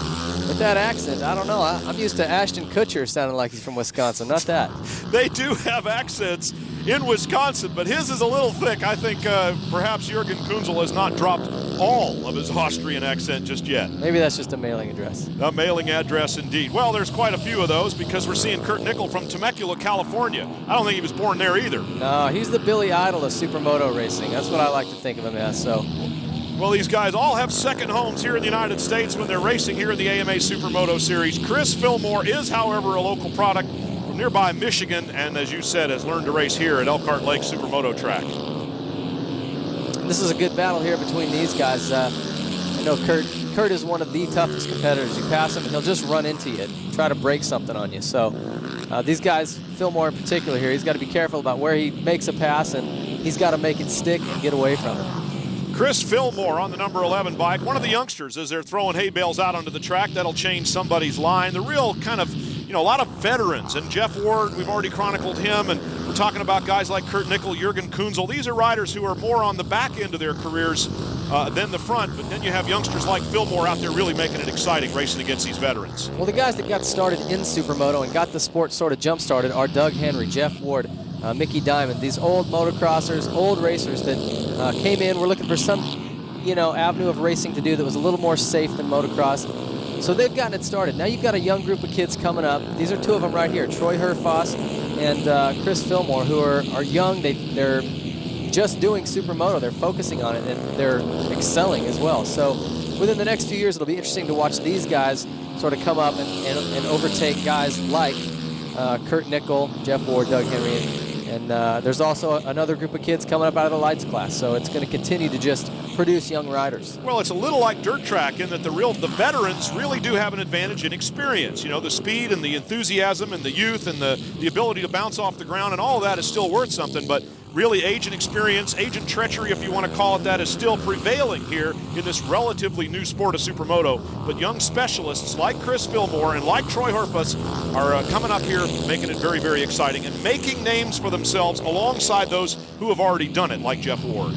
with that accent, I don't know. I'm used to Ashton Kutcher sounding like he's from Wisconsin, not that. They do have accents in Wisconsin, but his is a little thick. I think perhaps Jürgen Kunzel has not dropped all of his Austrian accent just yet. Maybe that's just a mailing address. A mailing address indeed. Well, there's quite a few of those because we're seeing Kurt Nickel from Temecula, California. I don't think he was born there either. No, he's the Billy Idol of Supermoto racing. That's what I like to think of him as. So. Well, these guys all have second homes here in the United States when they're racing here in the AMA Supermoto Series. Chris Fillmore is, however, a local product from nearby Michigan, and as you said, has learned to race here at Elkart Lake Supermoto track. This is a good battle here between these guys. I know Kurt is one of the toughest competitors. You pass him, and he'll just run into you, try to break something on you. So these guys, Fillmore in particular here, he's got to be careful about where he makes a pass, and he's got to make it stick and get away from it. Chris Fillmore on the number 11 bike, one of the youngsters as they're throwing hay bales out onto the track. That'll change somebody's line. The real kind of, a lot of veterans. And Jeff Ward, we've already chronicled him. And we're talking about guys like Kurt Nickel, Jürgen Kunzel. These are riders who are more on the back end of their careers than the front. But then you have youngsters like Fillmore out there really making it exciting racing against these veterans. Well, the guys that got started in Supermoto and got the sport sort of jump-started are Doug Henry, Jeff Ward, Mickey Diamond. These old motocrossers, old racers that came in, were looking for some avenue of racing to do that was a little more safe than motocross. So they've gotten it started. Now you've got a young group of kids coming up. These are 2 of them right here, Troy Herfoss and Chris Fillmore, who are young. They're just doing Supermoto. They're focusing on it, and they're excelling as well. So within the next few years, it'll be interesting to watch these guys sort of come up and overtake guys like Kurt Nickel, Jeff Ward, Doug Henry, and there's also another group of kids coming up out of the lights class. So it's going to continue to just produce young riders. Well, it's a little like dirt track in that the veterans really do have an advantage in experience. The speed and the enthusiasm and the youth and the ability to bounce off the ground, and all of that is still worth something. But really, age and experience, age and treachery, if you want to call it that, is still prevailing here in this relatively new sport of Supermoto. But young specialists like Chris Fillmore and like Troy Herfoss are coming up here, making it very, very exciting and making names for themselves alongside those who have already done it, like Jeff Ward.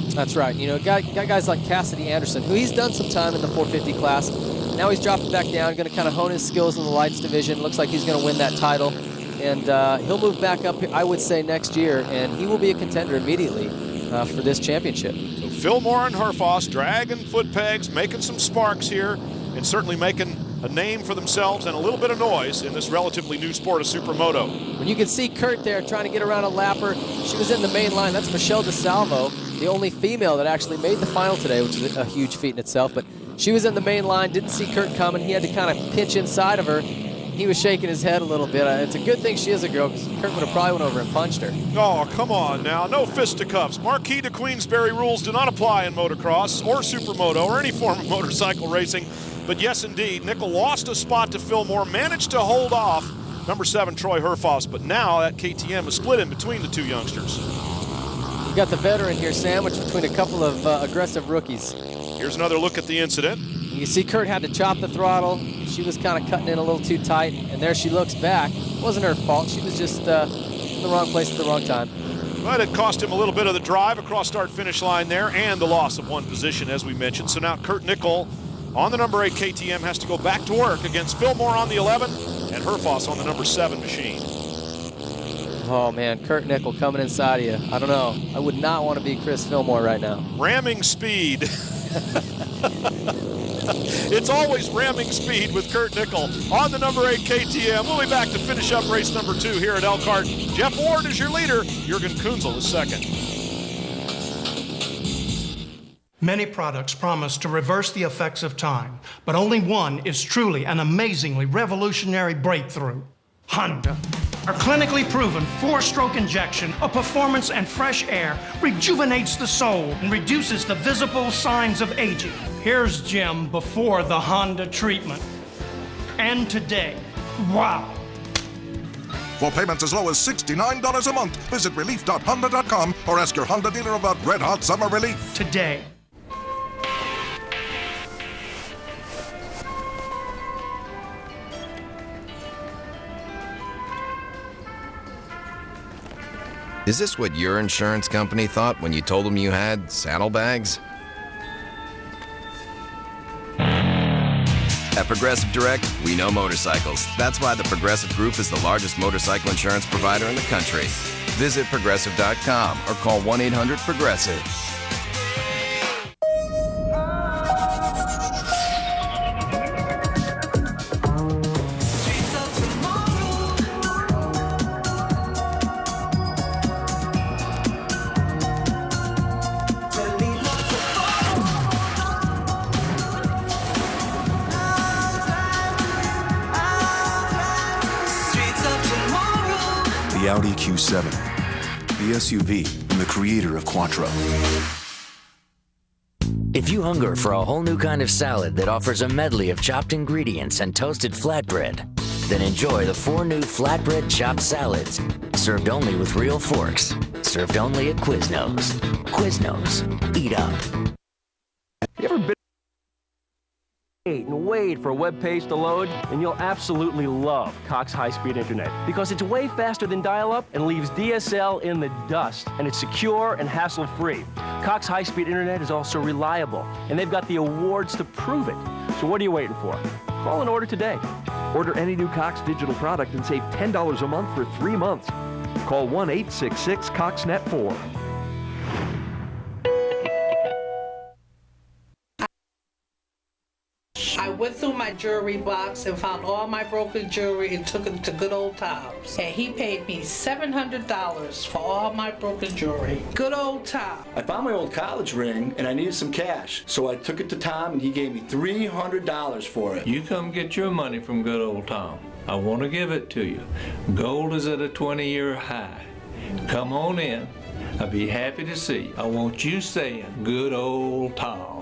That's right. Got guys like Cassidy Anderson, who he's done some time in the 450 class, now he's dropping back down, going to kind of hone his skills in the lights division. Looks like he's going to win that title. And he'll move back up, I would say, next year, and he will be a contender immediately for this championship. So Fillmore and Herfoss dragging foot pegs, making some sparks here, and certainly making a name for themselves and a little bit of noise in this relatively new sport of supermoto. When you can see Kurt there trying to get around a lapper, she was in the main line. That's Michelle DeSalvo, the only female that actually made the final today, which is a huge feat in itself. But she was in the main line, didn't see Kurt coming. He had to kind of pinch inside of her. He was shaking his head a little bit. It's a good thing she is a girl, because Kurt would have probably went over and punched her. Oh, come on now. No fisticuffs. Marquis de Queensberry rules do not apply in motocross or supermoto or any form of motorcycle racing. But yes, indeed, Nickel lost a spot to Fillmore, managed to hold off number 7, Troy Herfoss. But now that KTM is split in between the two youngsters. You got the veteran here sandwiched between a couple of aggressive rookies. Here's another look at the incident. You see Kurt had to chop the throttle. She was kind of cutting in a little too tight, and there she looks back. It wasn't her fault. She was just in the wrong place at the wrong time. But it cost him a little bit of the drive across start-finish line there and the loss of one position, as we mentioned. So now Kurt Nickel on the number 8 KTM has to go back to work against Fillmore on the 11 and Herfoss on the number 7 machine. Oh, man, Kurt Nickel coming inside of you. I don't know. I would not want to be Chris Fillmore right now. Ramming speed. It's always ramming speed with Kurt Nickel on the number 8 KTM. We'll be back to finish up race number 2 here at Elkart. Jeff Ward is your leader. Jürgen Kunzel is second. Many products promise to reverse the effects of time, but only one is truly an amazingly revolutionary breakthrough. Honda. Our clinically proven 4-stroke injection of performance and fresh air rejuvenates the soul and reduces the visible signs of aging. Here's Jim before the Honda treatment. And today, wow. For payments as low as $69 a month, visit relief.honda.com or ask your Honda dealer about Red Hot Summer Relief. Today. Is this what your insurance company thought when you told them you had saddlebags? At Progressive Direct, we know motorcycles. That's why the Progressive Group is the largest motorcycle insurance provider in the country. Visit Progressive.com or call 1-800-PROGRESSIVE. The Audi Q7, the SUV and the creator of Quattro. If you hunger for a whole new kind of salad that offers a medley of chopped ingredients and toasted flatbread, then enjoy the 4 new flatbread chopped salads, served only with real forks, served only at Quiznos. Quiznos, eat up. You ever been and wait for a web page to load? And you'll absolutely love Cox high-speed internet because it's way faster than dial-up and leaves DSL in the dust, and it's secure and hassle-free. Cox high-speed internet is also reliable, and they've got the awards to prove it. So what are you waiting for? Call and order today. Order any new Cox digital product and save $10 a month for 3 months. Call 1-866-COX-NET4. I went through my jewelry box and found all my broken jewelry and took it to Good Old Tom's. And he paid me $700 for all my broken jewelry. Good Old Tom. I found my old college ring and I needed some cash. So I took it to Tom and he gave me $300 for it. You come get your money from Good Old Tom. I want to give it to you. Gold is at a 20-year high. Come on in. I'll be happy to see you. I want you saying Good Old Tom.